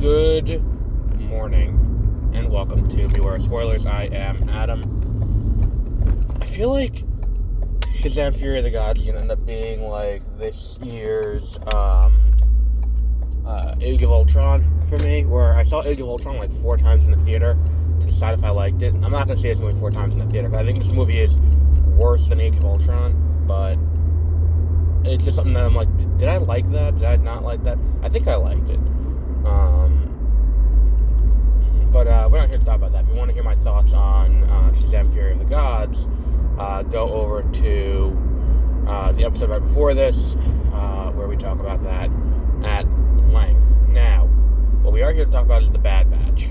Good morning, and welcome to Beware of Spoilers. I am Adam. I feel like Shazam! Fury of the Gods is going to end up being like this year's Age of Ultron for me, where I saw Age of Ultron like 4 times in the theater to decide if I liked it. I'm not going to see this movie 4 times in the theater, because I think this movie is worse than Age of Ultron, but it's just something that I'm like, did I like that? Did I not like that? I think I liked it. But we're not here to talk about that. If you want to hear my thoughts on Shazam! Fury of the Gods, go over to the episode right before this, where we talk about that at length. Now, what we are here to talk about is The Bad Batch,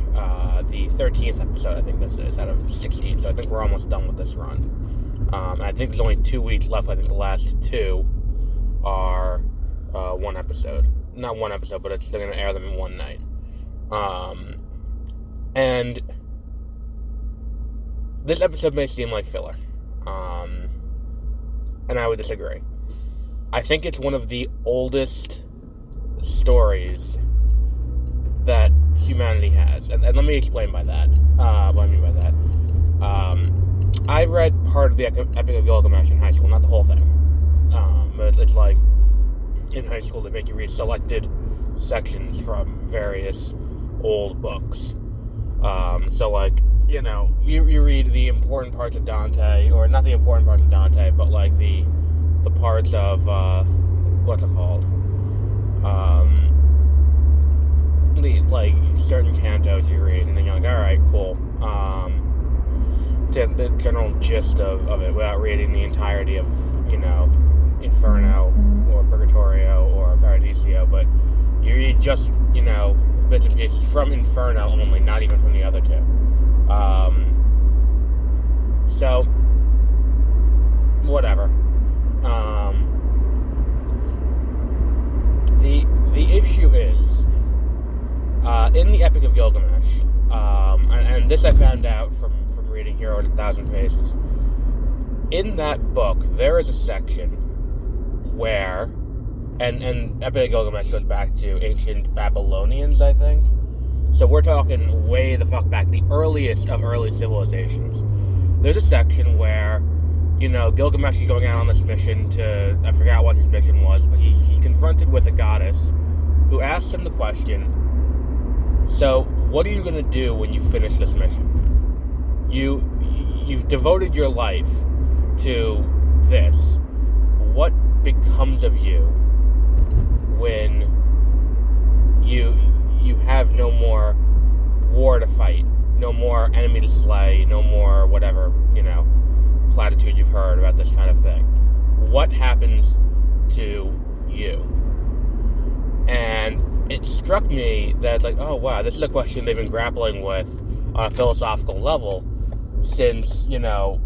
the 13th episode, I think this is, out of 16, so I think we're almost done with this run. I think there's only 2 weeks left. I think the last 2 are one episode. Not one episode, but they're going to air them in one night. And this episode may seem like filler. And I would disagree. I think it's one of the oldest stories that humanity has. And let me explain by that. What I mean by that. I read part of the Epic of Gilgamesh in high school, not the whole thing. But it's like, in high school, they make you read selected sections from various old books. So, like, you know, you read the important parts of Dante, or not the important parts of Dante, but, like, the parts of, what's it called? Like, certain cantos you read, and then you're like, alright, cool. The general gist of it, without reading the entirety of, you know, Inferno, or Purgatorio, or Paradiso, but you read just, you know, bits and pieces from Inferno only, not even from the other 2. So, whatever. The issue is, in the Epic of Gilgamesh, and this I found out from reading Hero in 1,000 Faces, in that book, there is a section where, and Epic of Gilgamesh goes back to ancient Babylonians, I think. So we're talking way the fuck back, the earliest of early civilizations. There's a section where, you know, Gilgamesh is going out on this mission to, I forgot what his mission was, but he's confronted with a goddess who asks him the question, so what are you going to do when you finish this mission? You've devoted your life to this. What becomes of you when you have no more war to fight, no more enemy to slay, no more whatever, you know, platitude you've heard about this kind of thing? What happens to you? And it struck me that it's like, oh wow, this is a question they've been grappling with on a philosophical level since, you know,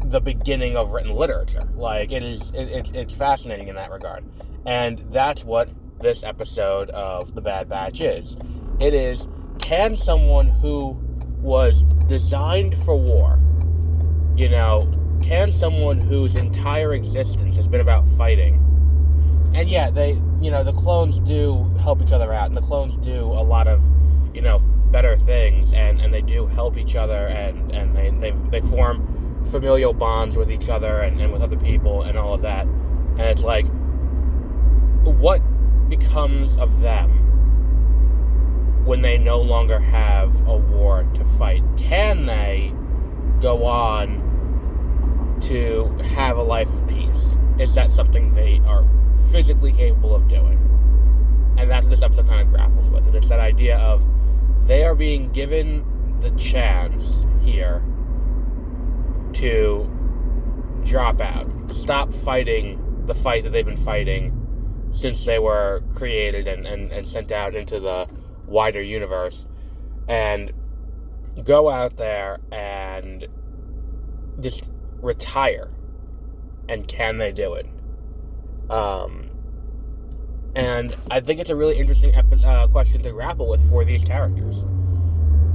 the beginning of written literature. Like, it's fascinating in that regard. And that's what this episode of The Bad Batch is. It is, can someone who was designed for war, you know, can someone whose entire existence has been about fighting, and yeah, they, you know, the clones do help each other out, and the clones do a lot of, you know, better things, and they do help each other, and they form familial bonds with each other and with other people and all of that. And it's like, what becomes of them when they no longer have a war to fight? Can they go on to have a life of peace? Is that something they are physically capable of doing? And that's what this episode kind of grapples with. And it's that idea of they are being given the chance here to drop out, stop fighting the fight that they've been fighting since they were created and sent out into the wider universe, and go out there and just retire. And can they do it? And I think it's a really interesting question to grapple with for these characters,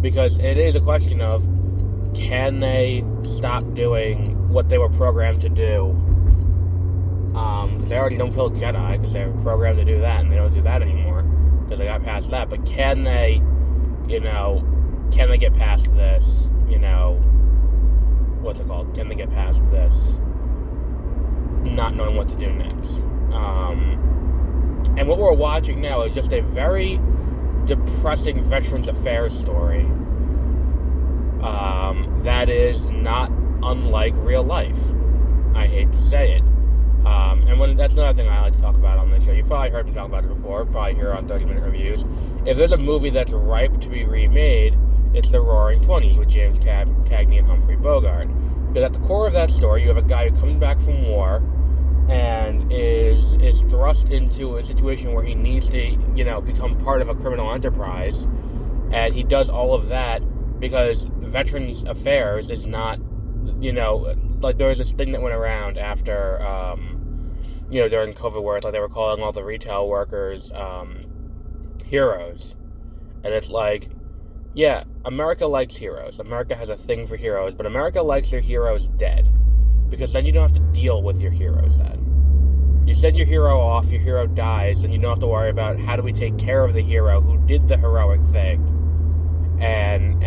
because it is a question of, can they stop doing what they were programmed to do? Because they already don't kill Jedi, because they were programmed to do that, and they don't do that anymore. because they got past that. But can they get past this? What's it called? Can they get past this? Not knowing what to do next. And what we're watching now is just a very depressing Veterans Affairs story. That is not unlike real life. I hate to say it. And that's another thing I like to talk about on this show. You've probably heard me talk about it before, probably here on 30-Minute Reviews. If there's a movie that's ripe to be remade, it's The Roaring Twenties with James Cagney and Humphrey Bogart. Because at the core of that story, you have a guy who comes back from war and is thrust into a situation where he needs to, become part of a criminal enterprise. And he does all of that because Veterans Affairs is not, there was this thing that went around after, during COVID where it's like they were calling all the retail workers heroes. And it's like, yeah, America likes heroes. America has a thing for heroes, but America likes their heroes dead. Because then you don't have to deal with your heroes then. You send your hero off, your hero dies, and you don't have to worry about how do we take care of the hero who did the heroic thing and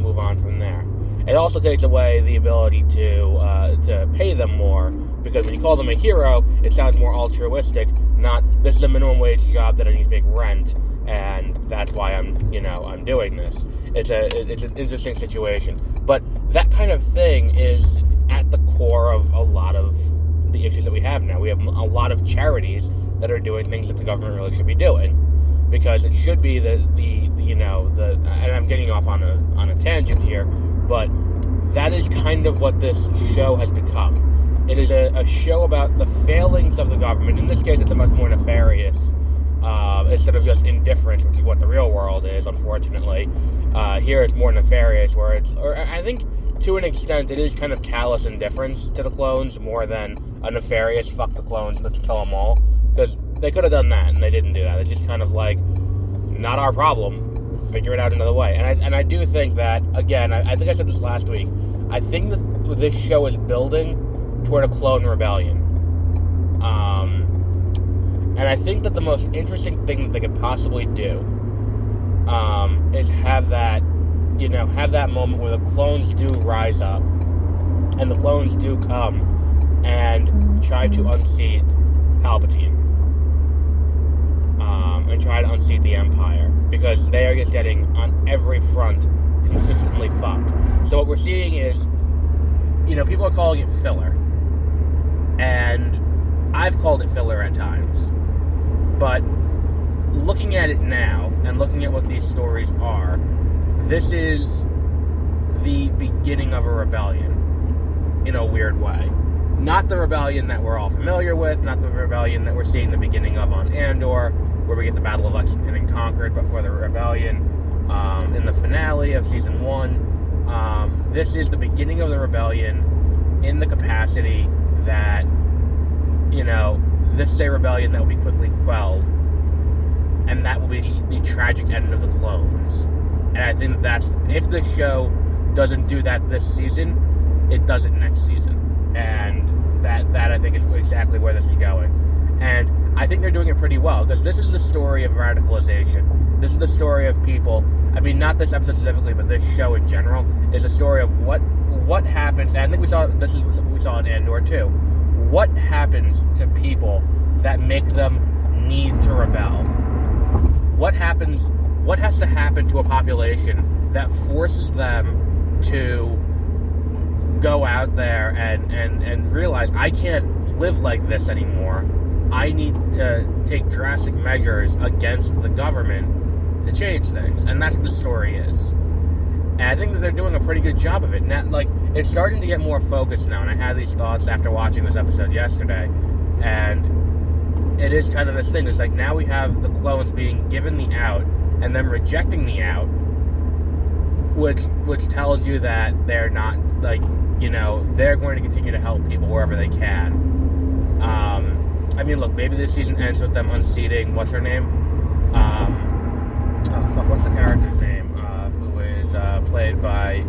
move on from there. It also takes away the ability to pay them more, because when you call them a hero, it sounds more altruistic, not this is a minimum wage job that I need to make rent, and that's why I'm doing this. It's an interesting situation. But that kind of thing is at the core of a lot of the issues that we have now. We have a lot of charities that are doing things that the government really should be doing, because it should be and I'm getting off on a tangent here, but that is kind of what this show has become. It is a show about the failings of the government. In this case, it's a much more nefarious, instead of just indifference, which is what the real world is, unfortunately. Here it's more nefarious, or I think to an extent it is kind of callous indifference to the clones more than a nefarious fuck the clones, let's kill them all. Because they could have done that, and they didn't do that. It's just kind of like, not our problem, figure it out another way. And I do think that, again, I think I said this last week, I think that this show is building toward a clone rebellion. And I think that the most interesting thing that they could possibly do is have that moment where the clones do rise up, and the clones do come and try to unseat Palpatine, and try to unseat the Empire, because they are just getting, on every front, consistently fucked. So what we're seeing is, people are calling it filler, and I've called it filler at times, but looking at it now, and looking at what these stories are, this is the beginning of a rebellion, in a weird way. Not the rebellion that we're all familiar with, not the rebellion that we're seeing the beginning of on Andor, where we get the Battle of Lexington and Concord, but for the rebellion in the finale of Season 1. This is the beginning of the rebellion in the capacity that, this is a rebellion that will be quickly quelled, and that will be the tragic end of the clones. And I think that's, if the show doesn't do that this season, it does it next season. And that I think is exactly where this is going. And I think they're doing it pretty well, because this is the story of radicalization. This is the story of people, not this episode specifically, but this show in general, is a story of what happens, and I think this is what we saw in Andor too. What happens to people that make them need to rebel? What has to happen to a population that forces them to go out there and realize, I can't live like this anymore. I need to take drastic measures against the government to change things. And that's what the story is. And I think that they're doing a pretty good job of it. Now, it's starting to get more focused now, and I had these thoughts after watching this episode yesterday. And it is kind of this thing. It's like, now we have the clones being given the out, and them rejecting the out, which tells you that they're not, they're going to continue to help people wherever they can. Look, maybe this season ends with them unseating, what's her name? What's the character's name? Who is played by,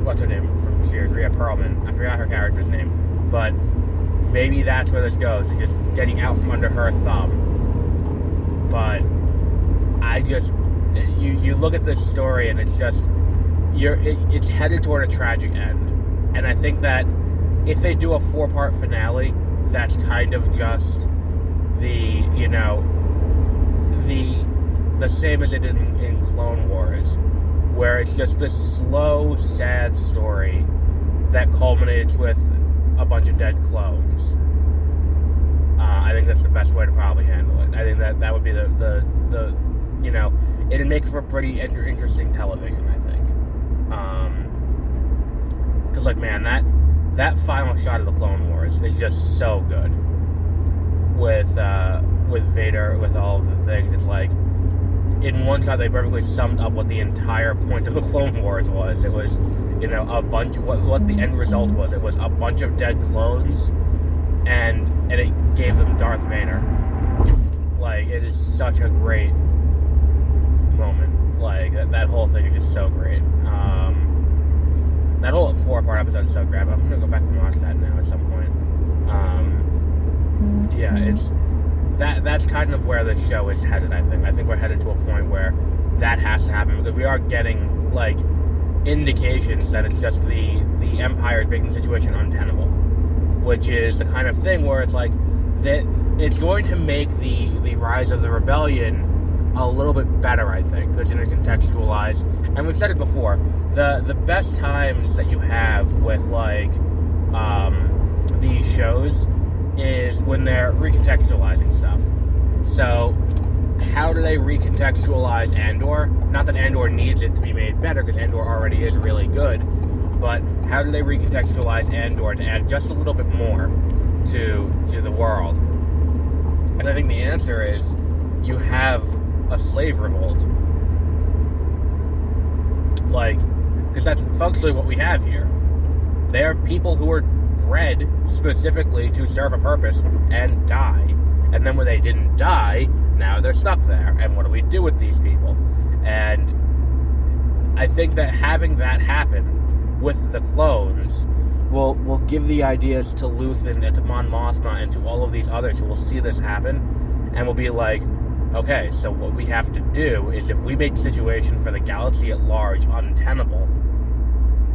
what's her name from Cheers? Rhea Perlman. I forgot her character's name. But maybe that's where this goes. It's just getting out from under her thumb. but you look at this story and it's just it's headed toward a tragic end, and I think that if they do a 4-part finale, that's kind of just the same as it did in Clone Wars, where it's just this slow, sad story that culminates with a bunch of dead clones. I think that's the best way to probably handle it. I think that would be the it'd make for pretty interesting television, I think. Because, like, man, that final shot of the Clone Wars is just so good. With Vader, with all of the things, it's like, in one shot they perfectly summed up what the entire point of the Clone Wars was. It was, a bunch of what the end result was. It was a bunch of dead clones, and it gave them Darth Vader. Like, it is such a great moment. Like, that whole thing is just so great. That whole 4-part episode is so great. I'm gonna go back and watch that now at some point. That's kind of where the show is headed, I think. I think we're headed to a point where that has to happen, because we are getting, like, indications that it's just the Empire is making the situation untenable, which is the kind of thing where it's like, that it's going to make the rise of the rebellion a little bit better, I think, because it's going to contextualize, and we've said it before, the best times that you have with, like, these shows is when they're recontextualizing stuff. So, how do they recontextualize Andor? Not that Andor needs it to be made better, because Andor already is really good, but how do they recontextualize Andor to add just a little bit more to the world? And I think the answer is, you have a slave revolt. Like, because that's functionally what we have here. They are people who are bred specifically to serve a purpose and die. And then when they didn't die, now they're stuck there. And what do we do with these people? And I think that having that happen with the clones will give the ideas to Luthen and to Mon Mothma and to all of these others who will see this happen, and will be like, okay, so what we have to do is, if we make the situation for the galaxy at large untenable,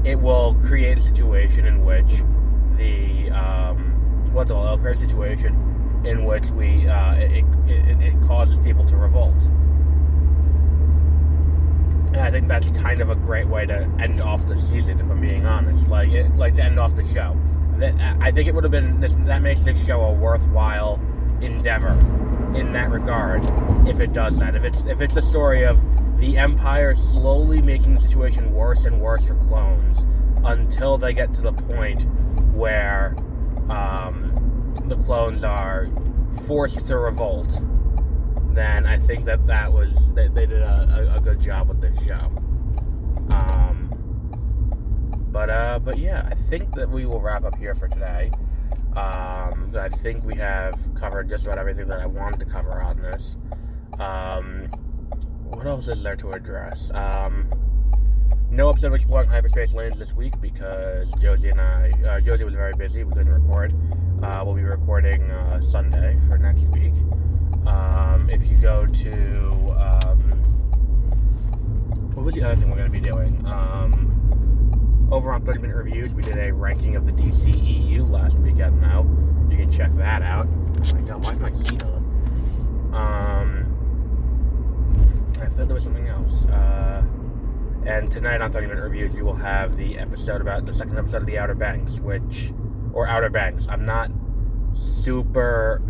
it will create a situation in which it'll create a situation in which it causes people to revolt. And I think that's kind of a great way to end off the season, if I'm being honest. Like to end off the show. I think it would have been that makes this show a worthwhile endeavor in that regard, if it does that. If it's a story of the Empire slowly making the situation worse and worse for clones until they get to the point where the clones are forced to revolt, then I think they did a good job with this show. But yeah, I think that we will wrap up here for today. I think we have covered just about everything that I wanted to cover on this. What else is there to address? No episode of Exploring Hyperspace Lanes this week because Josie was very busy. We couldn't record. We'll be recording Sunday for next week. If you go to... what was the other thing we're going to be doing? Over on 30 Minute Reviews, we did a ranking of the DCEU last weekend now. You can check that out. Oh my god, why is my heat on? I thought there was something else. And tonight on 30 Minute Reviews, we will have the second episode of The Outer Banks, Outer Banks. I'm not super,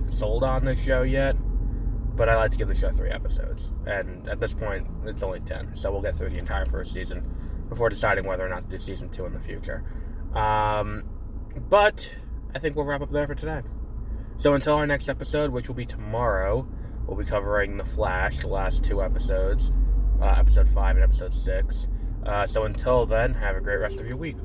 sold on this show yet, but I like to give the show 3 episodes. And at this point, it's only 10, so we'll get through the entire first season before deciding whether or not to do season 2 in the future. But I think we'll wrap up there for today. So until our next episode, which will be tomorrow, we'll be covering The Flash, the last 2 episodes, episode 5 and episode 6. So until then, have a great rest of your week.